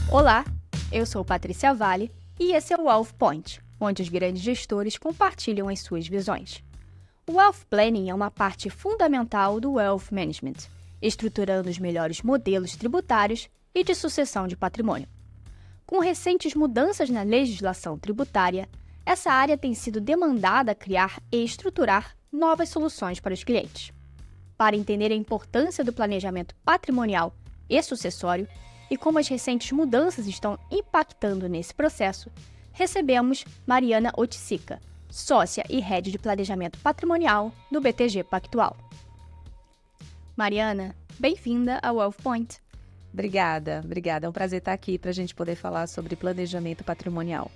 Olá, eu sou Patrícia Vale e esse é o Wealth Point, onde os grandes gestores compartilham as suas visões. O Wealth Planning é uma parte fundamental do Wealth Management, estruturando os melhores modelos tributários e de sucessão de patrimônio. Com recentes mudanças na legislação tributária, essa área tem sido demandada a criar e estruturar novas soluções para os clientes. Para entender a importância do planejamento patrimonial e sucessório e como as recentes mudanças estão impactando nesse processo, recebemos Mariana Oiticica, sócia e head de planejamento patrimonial do BTG Pactual. Mariana, bem-vinda ao Wealth Point. Obrigada. É um prazer estar aqui para a gente poder falar sobre planejamento patrimonial.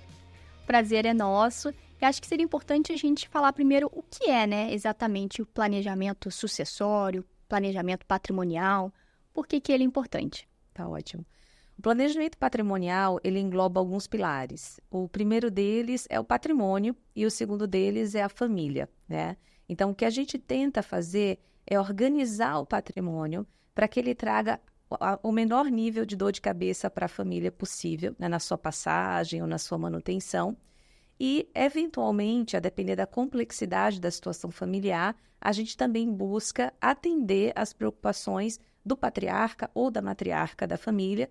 O prazer é nosso e acho que seria importante a gente falar primeiro o que é, exatamente o planejamento sucessório, planejamento patrimonial, por que ele é importante. Tá ótimo. O planejamento patrimonial, ele engloba alguns pilares. O primeiro deles é o patrimônio e o segundo deles é a família, né? Então, o que a gente tenta fazer é organizar o patrimônio para que ele traga o menor nível de dor de cabeça para a família possível, né, na sua passagem ou na sua manutenção. E, eventualmente, a depender da complexidade da situação familiar, a gente também busca atender às preocupações do patriarca ou da matriarca da família,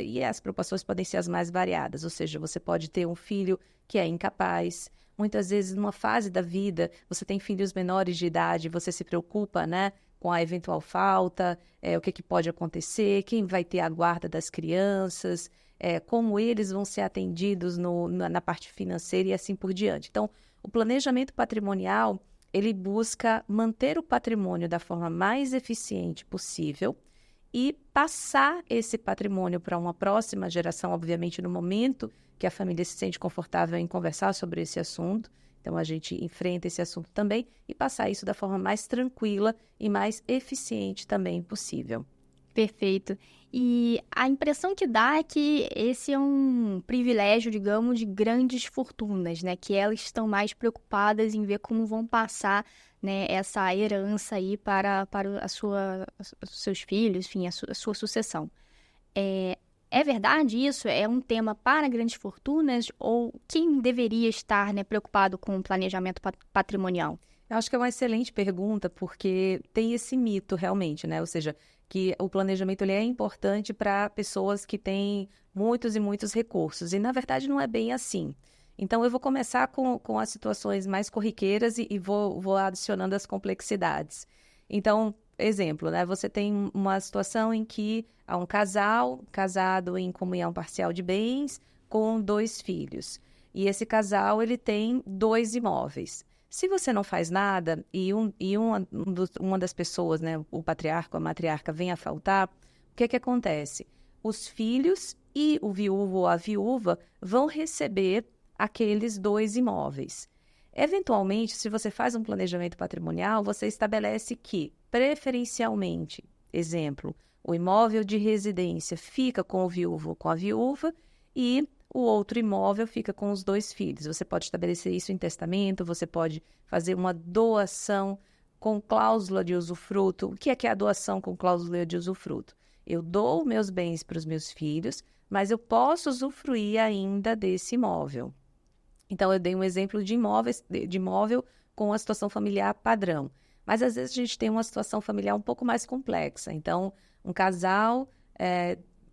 e as preocupações podem ser as mais variadas, ou seja, você pode ter um filho que é incapaz, muitas vezes numa fase da vida, você tem filhos menores de idade, você se preocupa, né, com a eventual falta, o que pode acontecer, quem vai ter a guarda das crianças, como eles vão ser atendidos na parte financeira e assim por diante. Então, o planejamento patrimonial, ele busca manter o patrimônio da forma mais eficiente possível e passar esse patrimônio para uma próxima geração, obviamente, no momento que a família se sente confortável em conversar sobre esse assunto. Então, a gente enfrenta esse assunto também e passar isso da forma mais tranquila e mais eficiente também possível. Perfeito. E a impressão que dá é que esse é um privilégio, digamos, de grandes fortunas, né? Que elas estão mais preocupadas em ver como vão passar, né, essa herança aí para os seus filhos, enfim, a sua sucessão. É verdade isso? É um tema para grandes fortunas? Ou quem deveria estar, né, preocupado com o planejamento patrimonial? Eu acho que é uma excelente pergunta, porque tem esse mito realmente, né? Ou seja, que o planejamento ele é importante para pessoas que têm muitos e muitos recursos. E, na verdade, não é bem assim. Então, eu vou começar com as situações mais corriqueiras e vou adicionando as complexidades. Então, exemplo, né? Você tem uma situação em que há um casal casado em comunhão parcial de bens com 2 filhos. E esse casal ele tem 2 imóveis. Se você não faz nada e uma das pessoas, né, o patriarca ou a matriarca, vem a faltar, o que acontece? Os filhos e o viúvo ou a viúva vão receber aqueles 2 imóveis. Eventualmente, se você faz um planejamento patrimonial, você estabelece que, preferencialmente, exemplo, o imóvel de residência fica com o viúvo ou com a viúva e o outro imóvel fica com os 2 filhos. Você pode estabelecer isso em testamento, você pode fazer uma doação com cláusula de usufruto. O que é a doação com cláusula de usufruto? Eu dou meus bens para os meus filhos, mas eu posso usufruir ainda desse imóvel. Então, eu dei um exemplo de imóvel com a situação familiar padrão. Mas, às vezes, a gente tem uma situação familiar um pouco mais complexa. Então, um casal...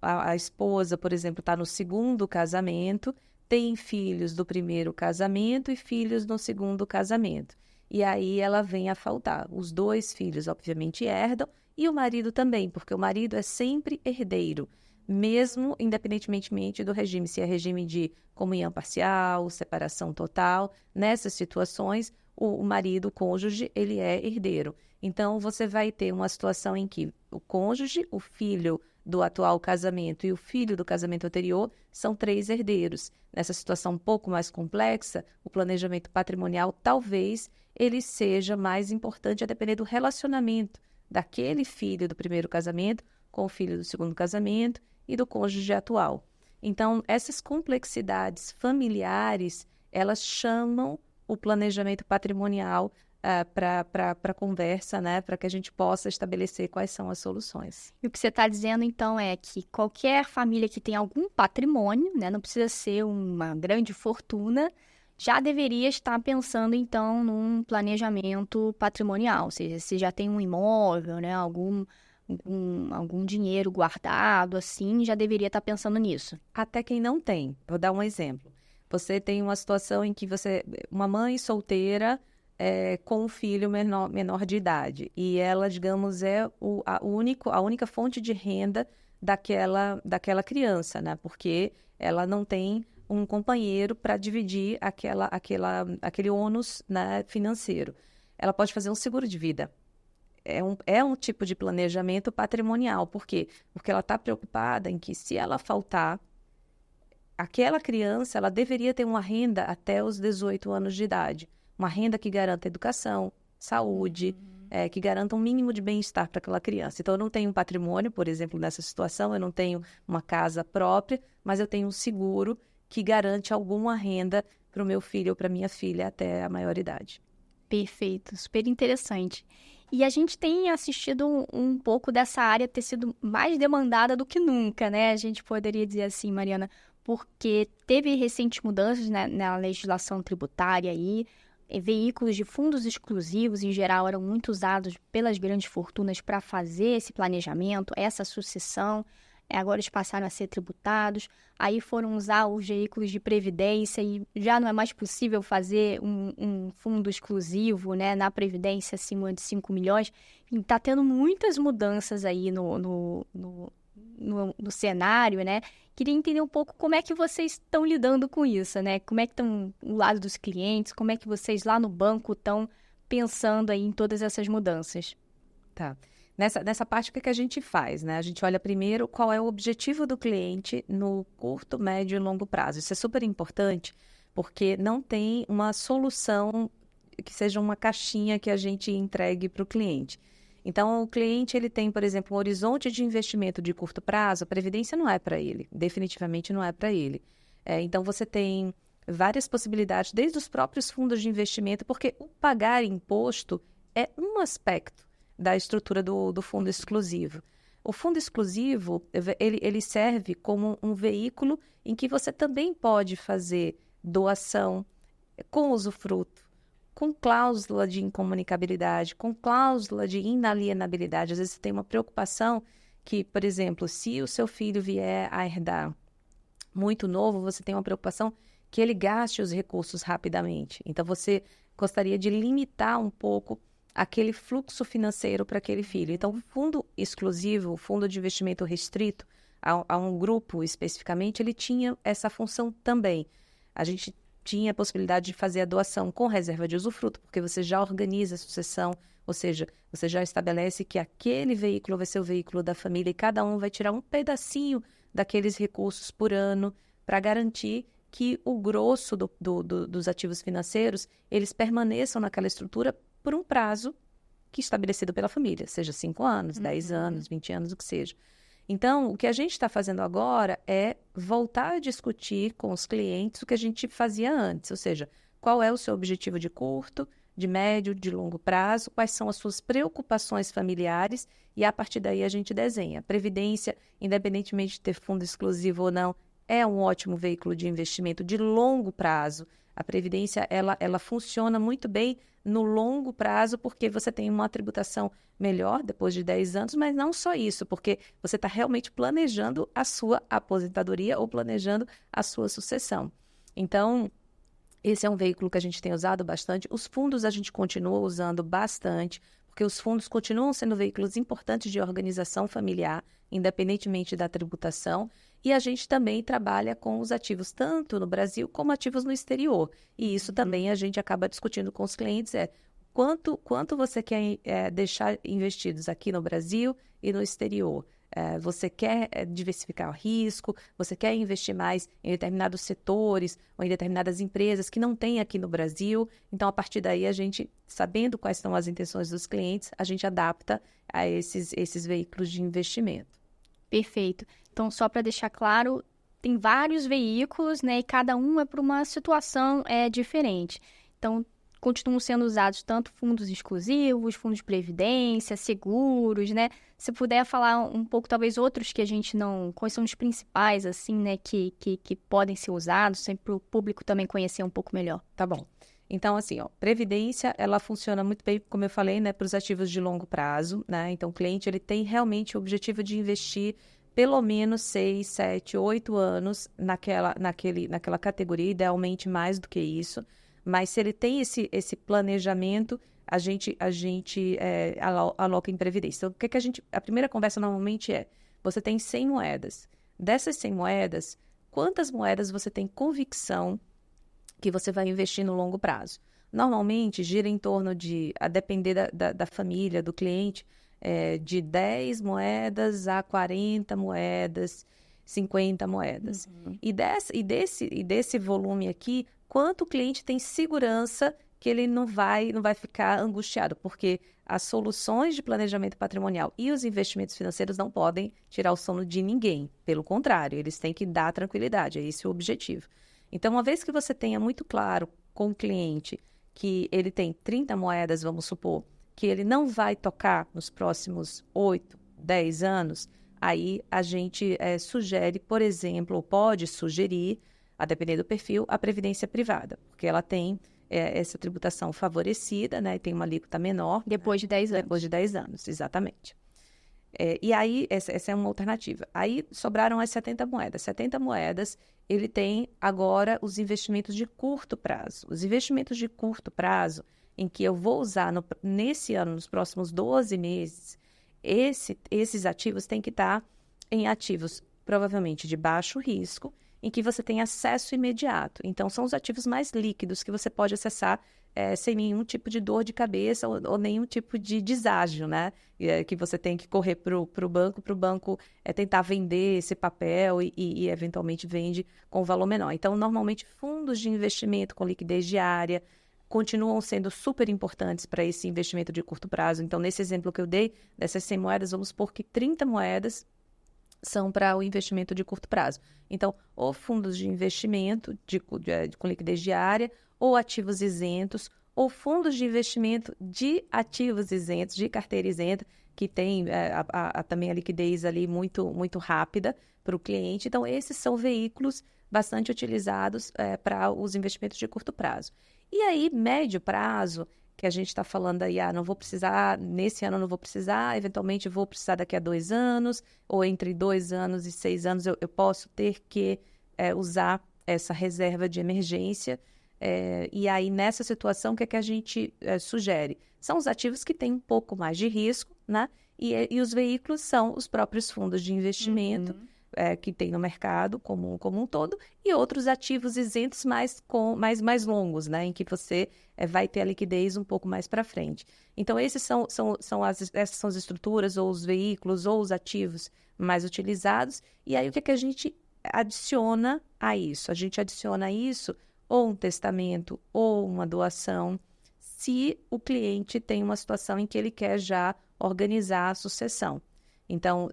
A esposa, por exemplo, está no segundo casamento, tem filhos do primeiro casamento e filhos no segundo casamento. E aí ela vem a faltar. Os 2 filhos, obviamente, herdam e o marido também, porque o marido é sempre herdeiro, mesmo independentemente do regime, se é regime de comunhão parcial, separação total. Nessas situações, o marido, o cônjuge, ele é herdeiro. Então, você vai ter uma situação em que o cônjuge, o filho do atual casamento e o filho do casamento anterior são 3 herdeiros. Nessa situação um pouco mais complexa, o planejamento patrimonial talvez ele seja mais importante a depender do relacionamento daquele filho do primeiro casamento com o filho do segundo casamento e do cônjuge atual. Então, essas complexidades familiares, elas chamam o planejamento patrimonial para conversa, né? Para que a gente possa estabelecer quais são as soluções. E o que você está dizendo, então, é que qualquer família que tem algum patrimônio, né, não precisa ser uma grande fortuna, já deveria estar pensando, então, num planejamento patrimonial. Ou seja, se já tem um imóvel, né, algum dinheiro guardado, assim, já deveria estar pensando nisso. Até quem não tem. Vou dar um exemplo. Você tem uma situação em que uma mãe solteira com um filho menor de idade, e ela, digamos, é a única fonte de renda daquela criança, né? Porque ela não tem um companheiro para dividir aquele ônus, né, financeiro. Ela pode fazer um seguro de vida. É um tipo de planejamento patrimonial. Por quê? Porque ela está preocupada em que, se ela faltar, aquela criança, ela deveria ter uma renda até os 18 anos de idade. Uma renda que garanta educação, saúde, que garanta um mínimo de bem-estar para aquela criança. Então, eu não tenho um patrimônio, por exemplo, nessa situação, eu não tenho uma casa própria, mas eu tenho um seguro que garante alguma renda para o meu filho ou para minha filha até a maioridade. Perfeito, super interessante. E a gente tem assistido um pouco dessa área ter sido mais demandada do que nunca, né? A gente poderia dizer assim, Mariana, porque teve recentes mudanças, né, na legislação tributária aí, veículos de fundos exclusivos, em geral, eram muito usados pelas grandes fortunas para fazer esse planejamento, essa sucessão. Agora eles passaram a ser tributados, aí foram usar os veículos de previdência e já não é mais possível fazer um fundo exclusivo, né, na previdência acima de 5 milhões. Está tendo muitas mudanças aí no cenário, né? Queria entender um pouco como é que vocês estão lidando com isso, né? Como é que estão o lado dos clientes, como é que vocês lá no banco estão pensando aí em todas essas mudanças. Tá. Nessa parte, o que a gente faz, né? A gente olha primeiro qual é o objetivo do cliente no curto, médio e longo prazo. Isso é super importante, porque não tem uma solução que seja uma caixinha que a gente entregue para o cliente. Então, o cliente, ele tem, por exemplo, um horizonte de investimento de curto prazo, a previdência não é para ele, definitivamente não é para ele. Então, você tem várias possibilidades, desde os próprios fundos de investimento, porque o pagar imposto é um aspecto da estrutura do fundo exclusivo. O fundo exclusivo, ele serve como um veículo em que você também pode fazer doação com usufruto, com cláusula de incomunicabilidade, com cláusula de inalienabilidade. Às vezes você tem uma preocupação que, por exemplo, se o seu filho vier a herdar muito novo, você tem uma preocupação que ele gaste os recursos rapidamente. Então, você gostaria de limitar um pouco aquele fluxo financeiro para aquele filho. Então, o fundo exclusivo, o fundo de investimento restrito a um grupo especificamente, ele tinha essa função também. A gente tinha a possibilidade de fazer a doação com reserva de usufruto, porque você já organiza a sucessão, ou seja, você já estabelece que aquele veículo vai ser o veículo da família e cada um vai tirar um pedacinho daqueles recursos por ano para garantir que o grosso dos ativos financeiros, eles permaneçam naquela estrutura por um prazo que é estabelecido pela família, seja 5 anos, 10 anos, 20 anos, o que seja. Então, o que a gente está fazendo agora é voltar a discutir com os clientes o que a gente fazia antes, ou seja, qual é o seu objetivo de curto, de médio, de longo prazo, quais são as suas preocupações familiares e a partir daí a gente desenha. Previdência, independentemente de ter fundo exclusivo ou não, é um ótimo veículo de investimento de longo prazo. A Previdência, ela funciona muito bem no longo prazo, porque você tem uma tributação melhor depois de 10 anos, mas não só isso, porque você está realmente planejando a sua aposentadoria ou planejando a sua sucessão. Então, esse é um veículo que a gente tem usado bastante. Os fundos a gente continua usando bastante, porque os fundos continuam sendo veículos importantes de organização familiar, independentemente da tributação. E a gente também trabalha com os ativos tanto no Brasil como ativos no exterior. E isso também a gente acaba discutindo com os clientes, quanto você quer deixar investidos aqui no Brasil e no exterior. Você quer diversificar o risco, você quer investir mais em determinados setores ou em determinadas empresas que não tem aqui no Brasil. Então, a partir daí, a gente, sabendo quais são as intenções dos clientes, a gente adapta a esses veículos de investimento. Perfeito. Então, só para deixar claro, tem vários veículos, né? E cada um é para uma situação diferente. Então, continuam sendo usados tanto fundos exclusivos, fundos de previdência, seguros, né? Se puder falar um pouco, talvez outros que a gente não... Quais são os principais, assim, né, que podem ser usados, sempre para o público também conhecer um pouco melhor. Tá bom. Então, assim, ó, previdência, ela funciona muito bem, como eu falei, né, para os ativos de longo prazo, né? Então, o cliente, ele tem realmente o objetivo de investir pelo menos 6, 7, 8 anos naquela categoria, idealmente mais do que isso. Mas se ele tem esse planejamento, a gente aloca em previdência. Então, a primeira conversa normalmente você tem 100 moedas. Dessas 100 moedas, quantas moedas você tem convicção que você vai investir no longo prazo? Normalmente, gira em torno de, a depender da família, do cliente, de 10 moedas a 40 moedas, 50 moedas. Uhum. E desse volume aqui, quanto o cliente tem segurança que ele não vai ficar angustiado, porque as soluções de planejamento patrimonial e os investimentos financeiros não podem tirar o sono de ninguém. Pelo contrário, eles têm que dar tranquilidade, é esse o objetivo. Então, uma vez que você tenha muito claro com o cliente que ele tem 30 moedas, vamos supor, que ele não vai tocar nos próximos 8, 10 anos, aí a gente sugere, por exemplo, ou pode sugerir, a depender do perfil, a previdência privada, porque ela tem essa tributação favorecida, né, e tem uma alíquota menor. Depois de 10 anos. Depois de 10 anos, exatamente. E aí, essa é uma alternativa. Aí, sobraram as 70 moedas. 70 moedas, ele tem agora os investimentos de curto prazo. Os investimentos de curto prazo, em que eu vou usar nesse ano, nos próximos 12 meses, esses ativos têm que estar em ativos provavelmente de baixo risco, em que você tem acesso imediato. Então, são os ativos mais líquidos que você pode acessar sem nenhum tipo de dor de cabeça ou nenhum tipo de deságio, né? Que você tem que correr para o banco tentar vender esse papel e eventualmente vende com valor menor. Então, normalmente, fundos de investimento com liquidez diária continuam sendo super importantes para esse investimento de curto prazo. Então, nesse exemplo que eu dei, dessas 100 moedas, vamos supor que 30 moedas são para o investimento de curto prazo. Então, ou fundos de investimento com liquidez diária, ou ativos isentos, ou fundos de investimento de ativos isentos, de carteira isenta, que tem também a liquidez ali muito, muito rápida para o cliente. Então, esses são veículos bastante utilizados para os investimentos de curto prazo. E aí, médio prazo, que a gente está falando aí, não vou precisar, nesse ano não vou precisar, eventualmente vou precisar daqui a 2 anos, ou entre 2 anos e 6 anos eu posso ter que usar essa reserva de emergência. E aí, nessa situação, o que é que a gente sugere? São os ativos que têm um pouco mais de risco, né? E os veículos são os próprios fundos de investimento, que tem no mercado como um todo, e outros ativos isentos mais longos, né? Em que você vai ter a liquidez um pouco mais para frente. Então, essas são as estruturas, ou os veículos, ou os ativos mais utilizados. E aí, o que é que a gente adiciona a isso? A gente adiciona a isso ou um testamento, ou uma doação, se o cliente tem uma situação em que ele quer já organizar a sucessão. Então,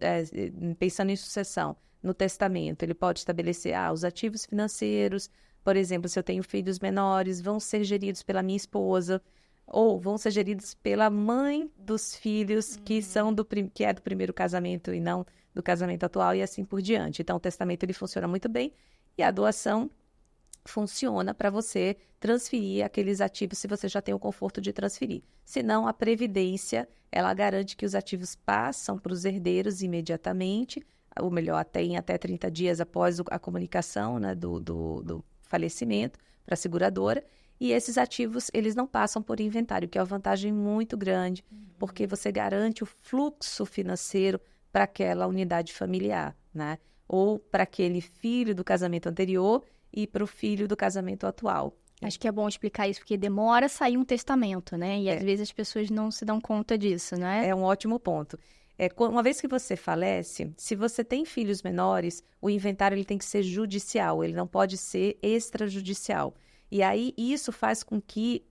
pensando em sucessão, no testamento, ele pode estabelecer, os ativos financeiros, por exemplo, se eu tenho filhos menores, vão ser geridos pela minha esposa, ou vão ser geridos pela mãe dos filhos que é do primeiro casamento e não do casamento atual, e assim por diante. Então, o testamento ele funciona muito bem, e a doação funciona para você transferir aqueles ativos se você já tem o conforto de transferir. Se não, a previdência, ela garante que os ativos passam para os herdeiros imediatamente, ou melhor, em até 30 dias após a comunicação, né, do falecimento para a seguradora, e esses ativos, eles não passam por inventário, que é uma vantagem muito grande, porque você garante o fluxo financeiro para aquela unidade familiar, né? Ou para aquele filho do casamento anterior e para o filho do casamento atual. Acho que é bom explicar isso, porque demora a sair um testamento, né? E às vezes as pessoas não se dão conta disso, né? É um ótimo ponto. Uma vez que você falece, se você tem filhos menores, o inventário ele tem que ser judicial, ele não pode ser extrajudicial. E aí isso faz com que,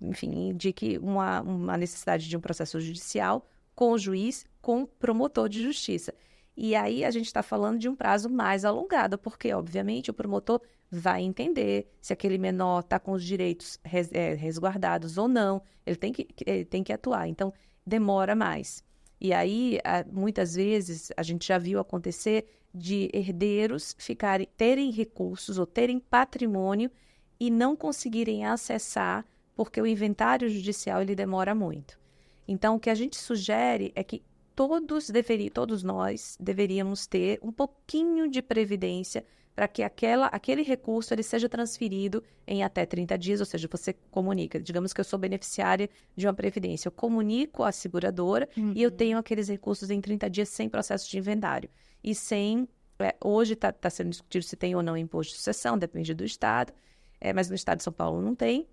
enfim, indique uma necessidade de um processo judicial com o juiz, com o promotor de justiça. E aí a gente está falando de um prazo mais alongado, porque, obviamente, o promotor vai entender se aquele menor está com os direitos resguardados ou não. Ele tem que atuar. Então, demora mais. E aí, muitas vezes, a gente já viu acontecer de herdeiros terem recursos ou terem patrimônio e não conseguirem acessar porque o inventário judicial ele demora muito. Então, o que a gente sugere é que todos nós deveríamos ter um pouquinho de previdência para que aquele recurso ele seja transferido em até 30 dias, ou seja, você comunica. Digamos que eu sou beneficiária de uma previdência, eu comunico à seguradora e eu tenho aqueles recursos em 30 dias sem processo de inventário. E sem, hoje está sendo discutido se tem ou não imposto de sucessão, depende do estado, mas no estado de São Paulo não tem,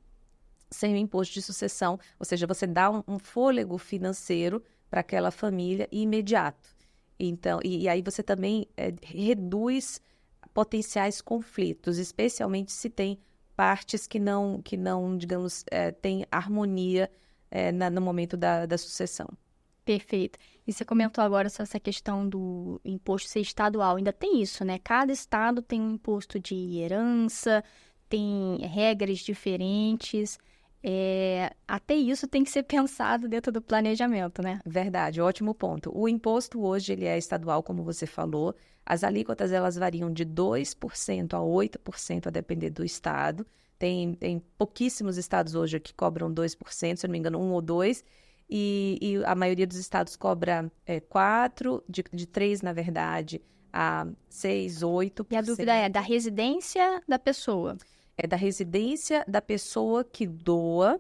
sem o imposto de sucessão, ou seja, você dá um fôlego financeiro para aquela família imediato. Então, e aí você também reduz potenciais conflitos, especialmente se tem partes que não digamos, têm harmonia no momento da sucessão. Perfeito. E você comentou agora sobre essa questão do imposto ser estadual. Ainda tem isso, né? Cada estado tem um imposto de herança, tem regras diferentes. Até isso tem que ser pensado dentro do planejamento, né? Verdade, ótimo ponto. O imposto hoje ele é estadual, como você falou. As alíquotas elas variam de 2% a 8%, a depender do estado. Tem pouquíssimos estados hoje que cobram 2%, se eu não me engano, 1 ou 2%. E a maioria dos estados cobra 4%, de 3%, na verdade, a 6%, 8%. E a dúvida é da residência da pessoa. É da residência da pessoa que doa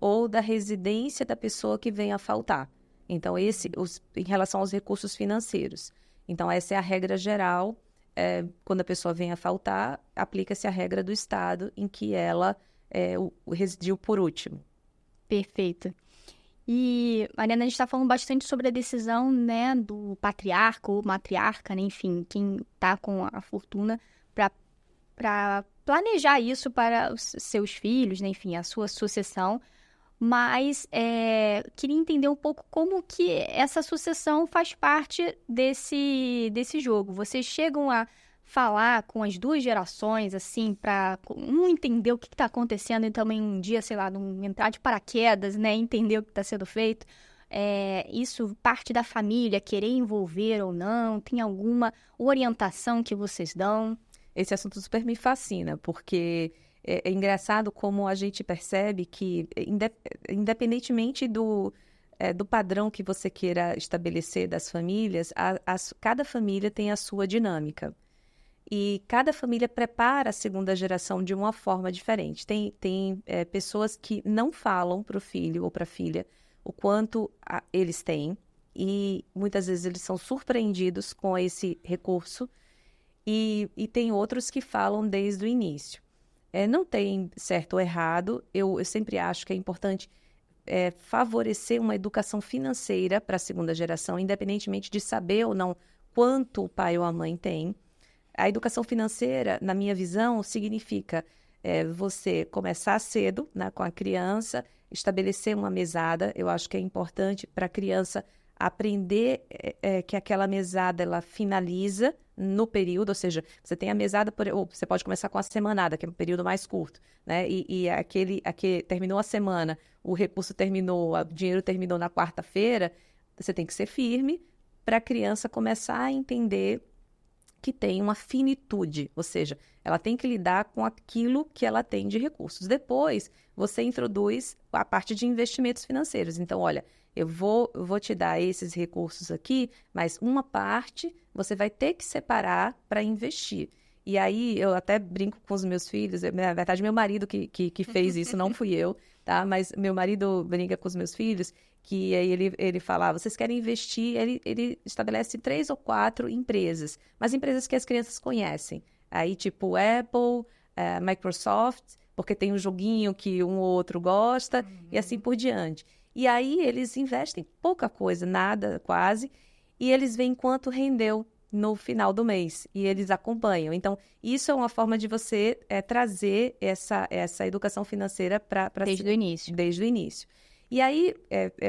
ou da residência da pessoa que vem a faltar. Então, em relação aos recursos financeiros. Então, essa é a regra geral. Quando a pessoa vem a faltar, aplica-se a regra do estado em que ela residiu por último. Perfeito. E, Mariana, a gente está falando bastante sobre a decisão, né, do patriarca ou matriarca, né, enfim, quem está com a fortuna para planejar isso para os seus filhos, né, enfim, a sua sucessão. Mas queria entender um pouco como que essa sucessão faz parte desse jogo. Vocês chegam a falar com as duas gerações, assim, para um entender o que está acontecendo e também um dia, sei lá, entrar de paraquedas, né, entender o que está sendo feito. Isso parte da família, querer envolver ou não? Tem alguma orientação que vocês dão? Esse assunto super me fascina, porque é engraçado como a gente percebe que, independentemente do padrão que você queira estabelecer das famílias, cada família tem a sua dinâmica. E cada família prepara a segunda geração de uma forma diferente. Tem pessoas que não falam para o filho ou para a filha o quanto eles têm, e muitas vezes eles são surpreendidos com esse recurso, e tem outros que falam desde o início. Não tem certo ou errado, eu sempre acho que é importante favorecer uma educação financeira para a segunda geração, independentemente de saber ou não quanto o pai ou a mãe tem. A educação financeira, na minha visão, significa você começar cedo, né, com a criança, estabelecer uma mesada. Eu acho que é importante para a criança aprender que aquela mesada ela finaliza no período, ou seja, você tem a mesada, ou você pode começar com a semanada, que é um período mais curto, né? E aquele terminou a semana, o recurso terminou, o dinheiro terminou na quarta-feira, você tem que ser firme para a criança começar a entender que tem uma finitude, ou seja, ela tem que lidar com aquilo que ela tem de recursos. Depois, você introduz a parte de investimentos financeiros. Então, olha, eu vou te dar esses recursos aqui, mas uma parte você vai ter que separar para investir. E aí, eu até brinco com os meus filhos, na verdade, meu marido que fez isso, não fui eu, tá? Mas meu marido brinca com os meus filhos, que aí ele fala, vocês querem investir, ele estabelece 3 ou 4 empresas, mas empresas que as crianças conhecem. Aí, tipo Apple, Microsoft, porque tem um joguinho que um ou outro gosta, e assim por diante. E aí, eles investem pouca coisa, nada, quase, e eles veem quanto rendeu no final do mês, e eles acompanham. Então, isso é uma forma de você trazer essa educação financeira para... Desde o início. Desde o início. E aí,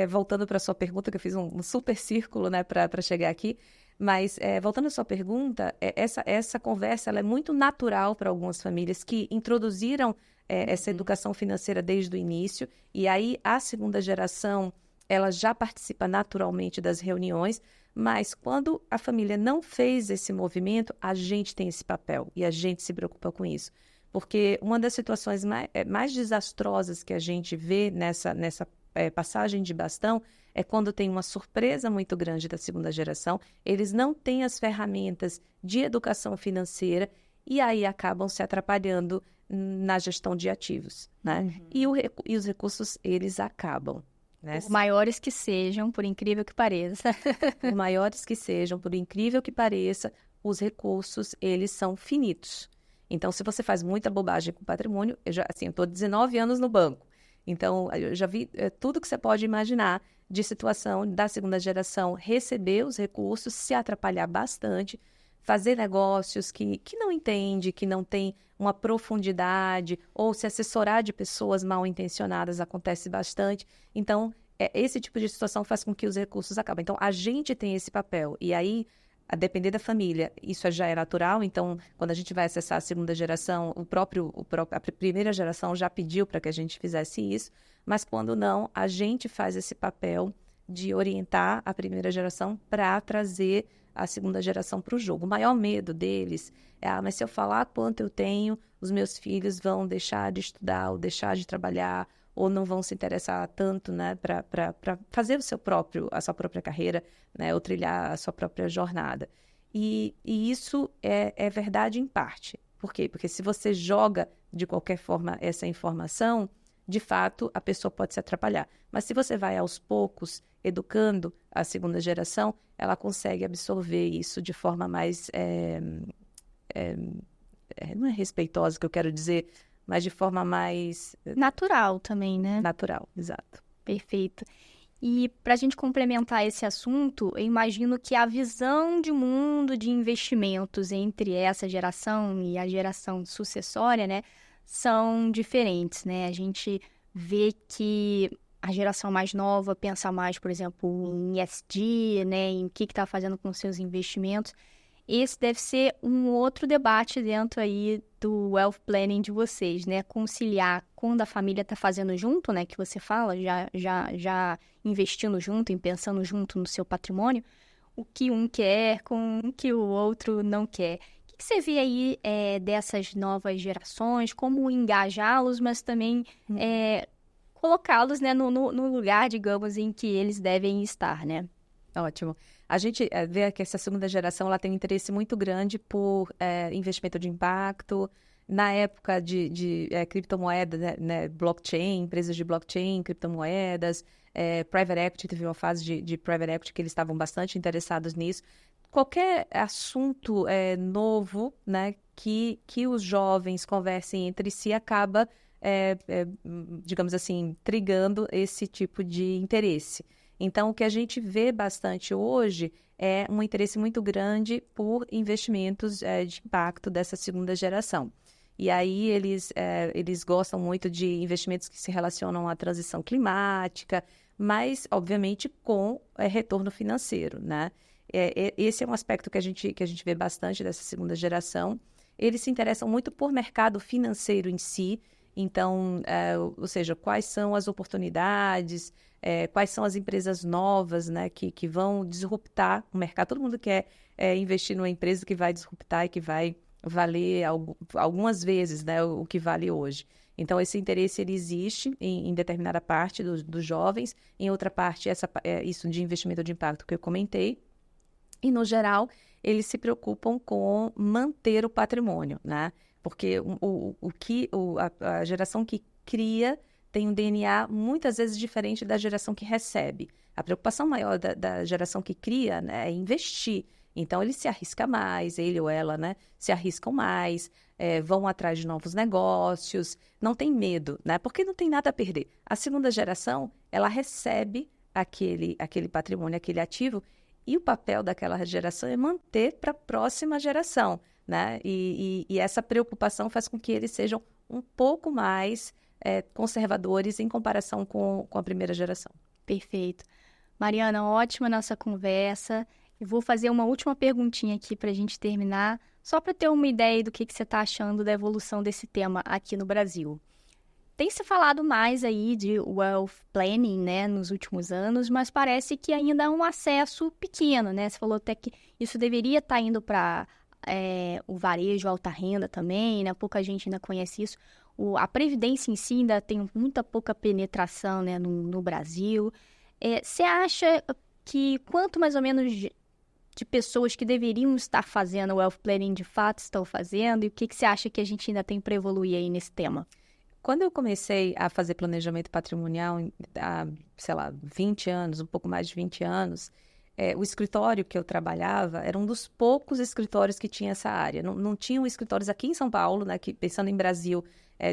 voltando para a sua pergunta, que eu fiz um super círculo, né, para chegar aqui, Mas, voltando à sua pergunta, essa conversa ela é muito natural para algumas famílias que introduziram essa educação financeira desde o início, e aí a segunda geração ela já participa naturalmente das reuniões, mas quando a família não fez esse movimento, a gente tem esse papel e a gente se preocupa com isso. Porque uma das situações mais desastrosas que a gente vê nessa passagem de bastão é quando tem uma surpresa muito grande da segunda geração, eles não têm as ferramentas de educação financeira e aí acabam se atrapalhando na gestão de ativos, né? E os recursos, eles acabam. Né? Por maiores que sejam, por incrível que pareça. Por maiores que sejam, por incrível que pareça, os recursos, eles são finitos. Então, se você faz muita bobagem com patrimônio, eu estou 19 anos no banco, então eu já vi tudo que você pode imaginar de situação da segunda geração receber os recursos, se atrapalhar bastante, fazer negócios que não entende, que não tem uma profundidade, ou se assessorar de pessoas mal intencionadas acontece bastante. Então, esse tipo de situação faz com que os recursos acabem. Então, a gente tem esse papel. E aí, a depender da família, isso já é natural. Então, quando a gente vai acessar a segunda geração, a primeira geração já pediu para que a gente fizesse isso. Mas quando não, a gente faz esse papel de orientar a primeira geração para trazer a segunda geração para o jogo. O maior medo deles mas se eu falar quanto eu tenho, os meus filhos vão deixar de estudar ou deixar de trabalhar ou não vão se interessar tanto, né, para fazer a sua própria carreira, né, ou trilhar a sua própria jornada. E isso é verdade em parte. Por quê? Porque se você joga de qualquer forma essa informação, de fato, a pessoa pode se atrapalhar. Mas se você vai aos poucos educando a segunda geração, ela consegue absorver isso de forma mais, não é respeitosa que eu quero dizer, mas de forma mais... Natural também, né? Natural, exato. Perfeito. E para a gente complementar esse assunto, eu imagino que a visão de mundo de investimentos entre essa geração e a geração sucessória, né, são diferentes, né? A gente vê que a geração mais nova pensa mais, por exemplo, em ESG, né, em o que está fazendo com seus investimentos. Esse deve ser um outro debate dentro aí do wealth planning de vocês, né? Conciliar quando a família está fazendo junto, né? Que você fala, já investindo junto, e pensando junto no seu patrimônio, o que um quer com o que o outro não quer. O que você vê aí dessas novas gerações, como engajá-los, mas também colocá-los, né, no lugar, digamos, em que eles devem estar, né? Ótimo. A gente vê que essa segunda geração ela tem um interesse muito grande por investimento de impacto. Na época de criptomoedas, né, blockchain, empresas de blockchain, criptomoedas, private equity, teve uma fase de private equity que eles estavam bastante interessados nisso. Qualquer assunto novo, né, que os jovens conversem entre si acaba, digamos assim, trigando esse tipo de interesse. Então, o que a gente vê bastante hoje é um interesse muito grande por investimentos de impacto dessa segunda geração. E aí eles gostam muito de investimentos que se relacionam à transição climática, mas, obviamente, com retorno financeiro, né? Esse é um aspecto que a gente vê bastante dessa segunda geração. Eles se interessam muito por mercado financeiro em si. Então, ou seja, quais são as oportunidades, quais são as empresas novas, né, que vão disruptar o mercado. Todo mundo quer investir numa empresa que vai disruptar e que vai valer algumas vezes, né, o que vale hoje. Então, esse interesse ele existe em determinada parte dos jovens, em outra parte, isso de investimento de impacto que eu comentei. E, no geral, eles se preocupam com manter o patrimônio, né? Porque a geração que cria tem um DNA muitas vezes diferente da geração que recebe. A preocupação maior da geração que cria, né, é investir. Então, ele se arrisca mais, ele ou ela, né, se arriscam mais, vão atrás de novos negócios, não tem medo, né? Porque não tem nada a perder. A segunda geração, ela recebe aquele patrimônio, aquele ativo, e o papel daquela geração é manter para a próxima geração, né? E essa preocupação faz com que eles sejam um pouco mais conservadores em comparação com a primeira geração. Perfeito. Mariana, ótima nossa conversa. Eu vou fazer uma última perguntinha aqui para a gente terminar, só para ter uma ideia do que você está achando da evolução desse tema aqui no Brasil. Tem se falado mais aí de wealth planning, né, nos últimos anos, mas parece que ainda é um acesso pequeno, né? Você falou até que isso deveria estar indo para o varejo, alta renda também, né? Pouca gente ainda conhece isso. A previdência em si ainda tem muita pouca penetração, né, no Brasil. Você acha que quanto mais ou menos de pessoas que deveriam estar fazendo o wealth planning de fato estão fazendo? E o que você acha que a gente ainda tem para evoluir aí nesse tema? Quando eu comecei a fazer planejamento patrimonial há, sei lá, 20 anos, um pouco mais de 20 anos, o escritório que eu trabalhava era um dos poucos escritórios que tinha essa área. Não tinham escritórios aqui em São Paulo, né, que, pensando em Brasil,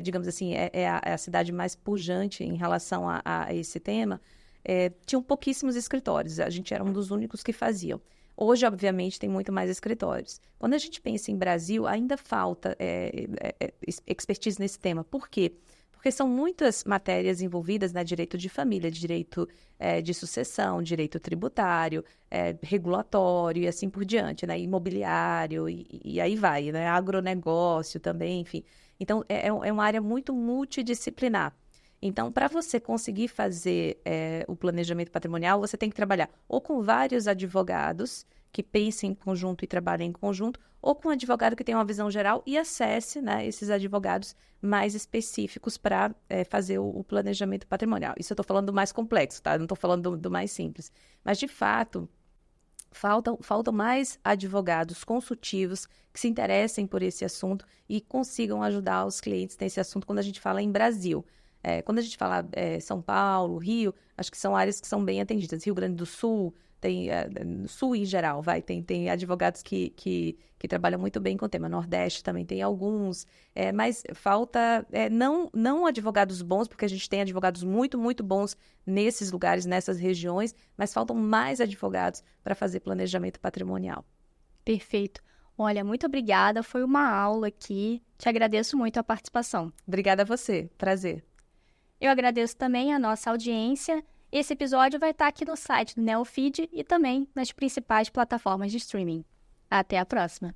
digamos assim, é a cidade mais pujante em relação a esse tema. Tinham pouquíssimos escritórios, a gente era um dos únicos que faziam. Hoje, obviamente, tem muito mais escritórios. Quando a gente pensa em Brasil, ainda falta expertise nesse tema. Por quê? Porque são muitas matérias envolvidas, né? Direito de família, direito de sucessão, direito tributário, regulatório e assim por diante, né? Imobiliário e aí vai, né? Agronegócio também, enfim. Então, é uma área muito multidisciplinar. Então, para você conseguir fazer o planejamento patrimonial, você tem que trabalhar ou com vários advogados que pensem em conjunto e trabalhem em conjunto, ou com um advogado que tenha uma visão geral e acesse, né, esses advogados mais específicos para fazer o planejamento patrimonial. Isso eu estou falando do mais complexo, tá? Eu não estou falando do mais simples. Mas, de fato, faltam mais advogados consultivos que se interessem por esse assunto e consigam ajudar os clientes nesse assunto quando a gente fala em Brasil. Quando a gente fala São Paulo, Rio, acho que são áreas que são bem atendidas. Rio Grande do Sul, Sul em geral, tem advogados que trabalham muito bem com o tema. Nordeste também tem alguns, mas falta não advogados bons, porque a gente tem advogados muito, muito bons nesses lugares, nessas regiões, mas faltam mais advogados para fazer planejamento patrimonial. Perfeito. Olha, muito obrigada, foi uma aula aqui. Te agradeço muito a participação. Obrigada a você, prazer. Eu agradeço também a nossa audiência. Esse episódio vai estar aqui no site do Neofeed e também nas principais plataformas de streaming. Até a próxima!